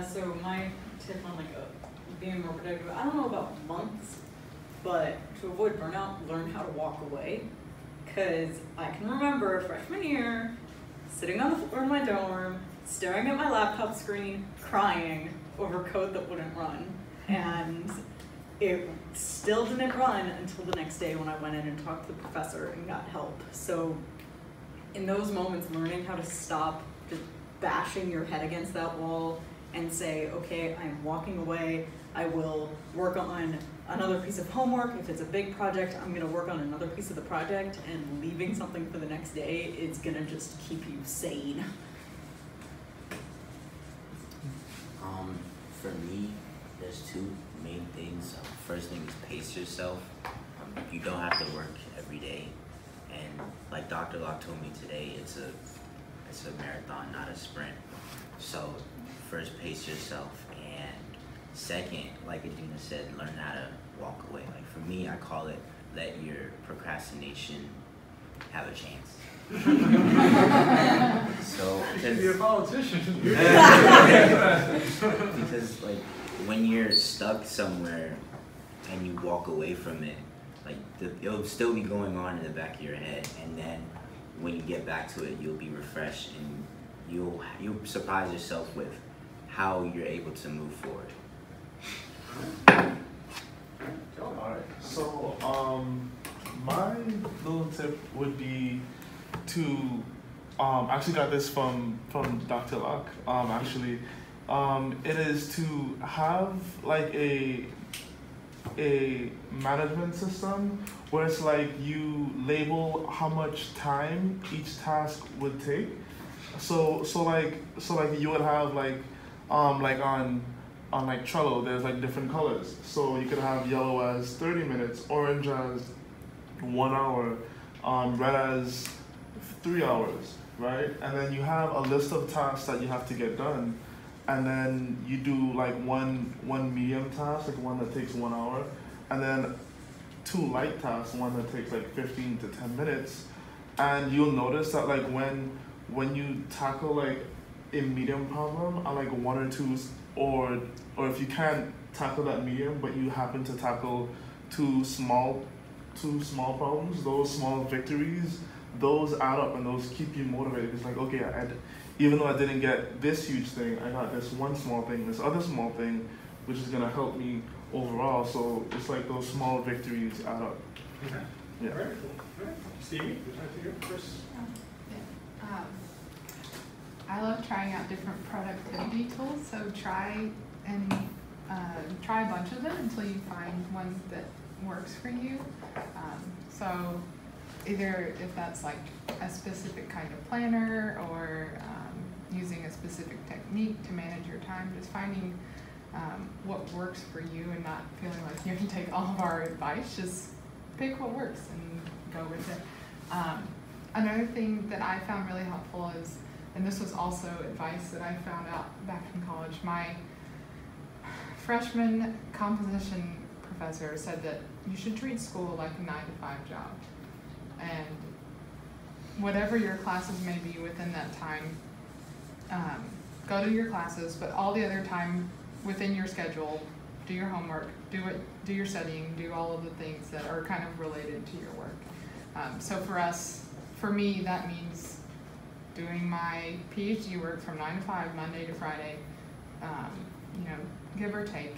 So my tip on being more productive, I don't know about months, but to avoid burnout, learn how to walk away. Because I can remember freshman year, sitting on the floor in my dorm, staring at my laptop screen, crying over code that wouldn't run. And it still didn't run until the next day when I went in and talked to the professor and got help. So in those moments, learning how to stop just bashing your head against that wall and say, okay, I'm walking away. I will work on another piece of homework. If it's a big project, I'm gonna work on another piece of the project, and leaving something for the next day is gonna just keep you sane. For me, there's two main things. First thing is pace yourself. You don't have to work every day. And like Dr. Locke told me today, it's a marathon, not a sprint. So first, pace yourself, and second, like Adina said, learn how to walk away. Like for me, I call it let your procrastination have a chance. So you should be a politician. Because like when you're stuck somewhere and you walk away from it, like it'll still be going on in the back of your head, and then when you get back to it, you'll be refreshed and you'll surprise yourself with how you're able to move forward. Alright, so my little tip would be to actually got this from Dr. Locke. It is to have like a management system where it's like you label how much time each task would take. So like you would have like on like Trello, there's like different colors. So you could have yellow as 30 minutes, orange as 1 hour, red as 3 hours, right? And then you have a list of tasks that you have to get done, and then you do like one medium task, like one that takes 1 hour, and then 2 light tasks, one that takes like 15 to 10 minutes. And you'll notice that like when you tackle like a medium problem on like 1 or 2, or if you can't tackle that medium but you happen to tackle two small problems, those small victories, those add up and those keep you motivated. It's like, okay, even though I didn't get this huge thing, I got this one small thing, this other small thing, which is gonna help me overall. So it's like those small victories add up. Okay. Yeah. Very cool. Very cool. Stevie, would you like to go first? I love trying out different productivity tools, so try a bunch of them until you find one that works for you. So either if that's like a specific kind of planner, or using a specific technique to manage your time, just finding what works for you and not feeling like you have to take all of our advice. Just pick what works and go with it. Another thing that I found really helpful is, and this was also advice that I found out back in college, my freshman composition professor said that you should treat school like a 9-to-5 job. And whatever your classes may be within that time, go to your classes, but all the other time within your schedule, do your homework, do your studying, do all of the things that are kind of related to your work. So for me, that means doing my PhD work from 9 to 5, Monday to Friday, give or take,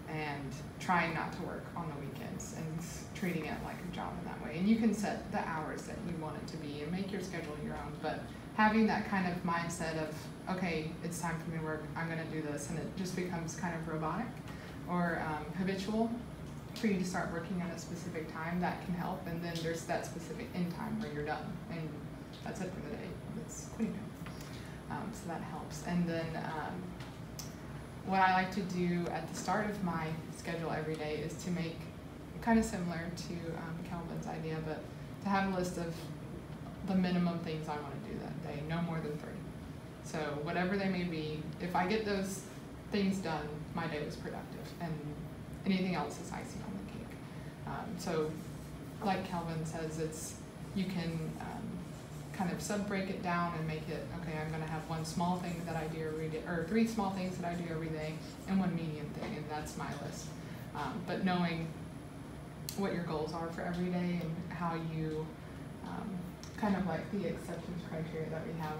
and trying not to work on the weekends and treating it like a job in that way. And you can set the hours that you want it to be and make your schedule your own, but having that kind of mindset of, okay, it's time for me to work, I'm gonna do this, and it just becomes kind of robotic or habitual for you to start working at a specific time, that can help. And then there's that specific end time where you're done, and that's it for the day. It's quitting time. So that helps. And then what I like to do at the start of my schedule every day is to make, kind of similar to Kelvin's idea, but to have a list of the minimum things I want to do that day, no more than 3. So whatever they may be, if I get those things done, my day was productive, and anything else is icing on the cake. So like Kelvin says, you can kind of break it down and make it, okay, I'm gonna have one small thing that I do every day, or 3 small things that I do every day, and 1 medium thing, and that's my list. But knowing what your goals are for every day and how you, kind of like the acceptance criteria that we have.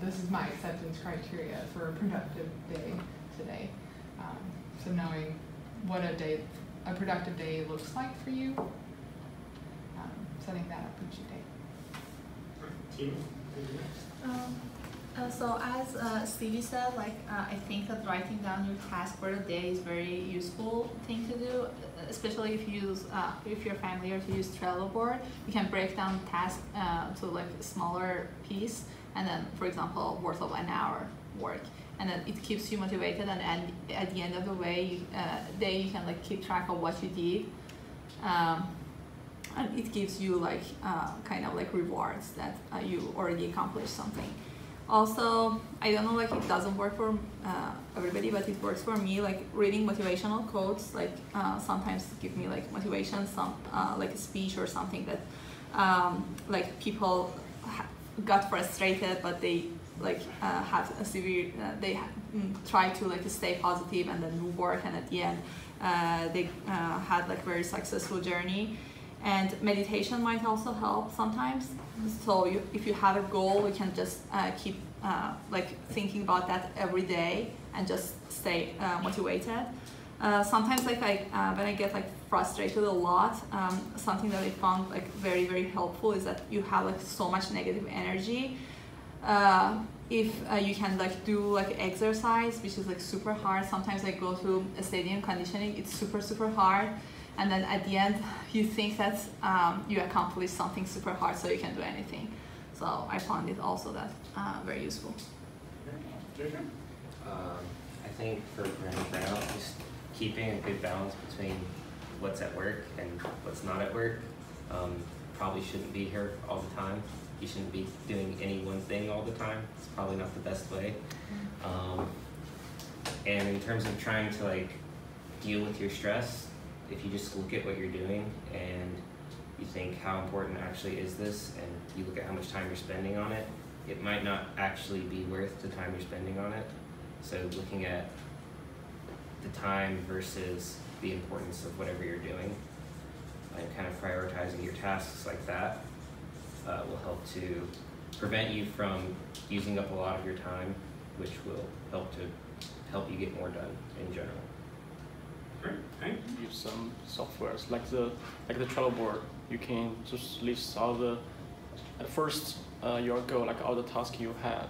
This is my acceptance criteria for a productive day today. So knowing what a productive day looks like for you, setting that up each day. Team? So as Stevie said, I think that writing down your task for the day is very useful thing to do, especially if you use, if you're familiar to use Trello board. You can break down the task to like a smaller piece, and then, for example, worth of an hour work, and then it keeps you motivated. And at the end of the day, you can like keep track of what you did. And it gives you like kind of like rewards that you already accomplished something. Also, I don't know, like it doesn't work for everybody, but it works for me. Like reading motivational quotes, like sometimes give me like motivation, some like a speech or something that like people got frustrated, but they like have a severe, they try to like stay positive and then work, and at the end they had like very successful journey. And meditation might also help sometimes. So if you have a goal, you can just keep like thinking about that every day and just stay motivated. Sometimes like when I get like frustrated a lot, something that I found like very, very helpful is that you have like so much negative energy. If you can like do like exercise, which is like super hard. Sometimes I go to a stadium conditioning, it's super, super hard. And then at the end, you think that you accomplished something super hard, so you can do anything. So I found it also that very useful. Jacob? I think for preventing burnout, just keeping a good balance between what's at work and what's not at work. Probably shouldn't be here all the time. You shouldn't be doing any one thing all the time. It's probably not the best way. And in terms of trying to like deal with your stress, if you just look at what you're doing and you think how important actually is this, and you look at how much time you're spending on it, it might not actually be worth the time you're spending on it. So looking at the time versus the importance of whatever you're doing and kind of prioritizing your tasks like that will help to prevent you from using up a lot of your time, which will help you get more done in general. Great, thank you. Use some softwares like the Trello board. You can just list all the at first your goal, like all the tasks you have,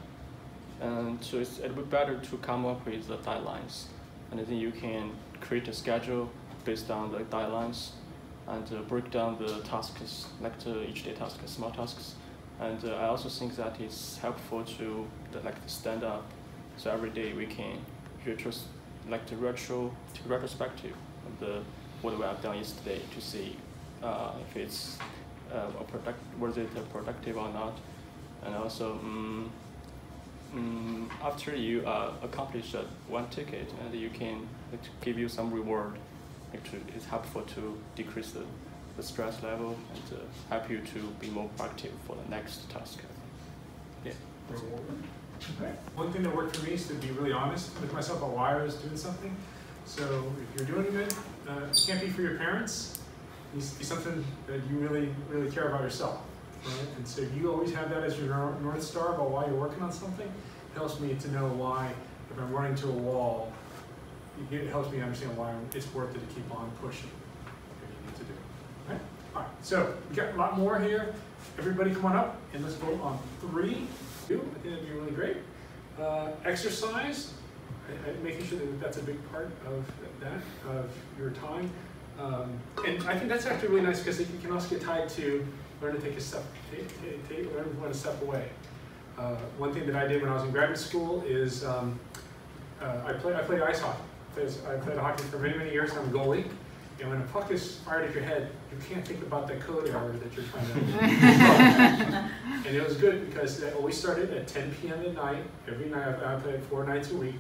and so it would be better to come up with the deadlines, and then you can create a schedule based on the deadlines and break down the tasks, like the each day tasks, small tasks. And I also think that it's helpful to stand up, so every day we can retrospective of what we have done yesterday to see if it's was it productive or not. And also after you accomplish one ticket, and you can give you some reward. It's helpful to decrease the stress level and help you to be more productive for the next task. Yeah. Okay. One thing that worked for me is to be really honest with myself about why I was doing something. So if you're doing it, it can't be for your parents. It needs to be something that you really, really care about yourself. Right? And so you always have that as your North Star about why you're working on something. It helps me to know why, if I'm running to a wall, it helps me understand why it's worth it to keep on pushing what you need to do. Okay? All right, so we got a lot more here. Everybody come on up and let's vote on 3. I think that'd be really great. Exercise, making sure that that's a big part of that, of your time. And I think that's actually really nice because it can also get tied to learn to take a step, learn when to step away. One thing that I did when I was in graduate school is I played ice hockey. I played hockey for many, many years. I'm a goalie. And when a puck is fired at your head, you can't think about the code error that you're trying to And it was good because it always started at 10 p.m. at night. Every night, I played 4 nights a week.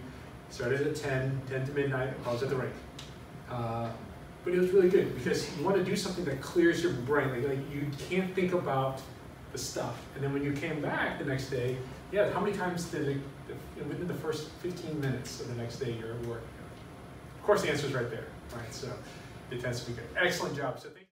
Started at 10 to midnight. I was at the rink. But it was really good because you want to do something that clears your brain. Like you can't think about the stuff. And then when you came back the next day, yeah, how many times did it, within the first 15 minutes of the next day you're at work? Of course, the answer is right there, right? So it tends to be good. Excellent job. So thank you.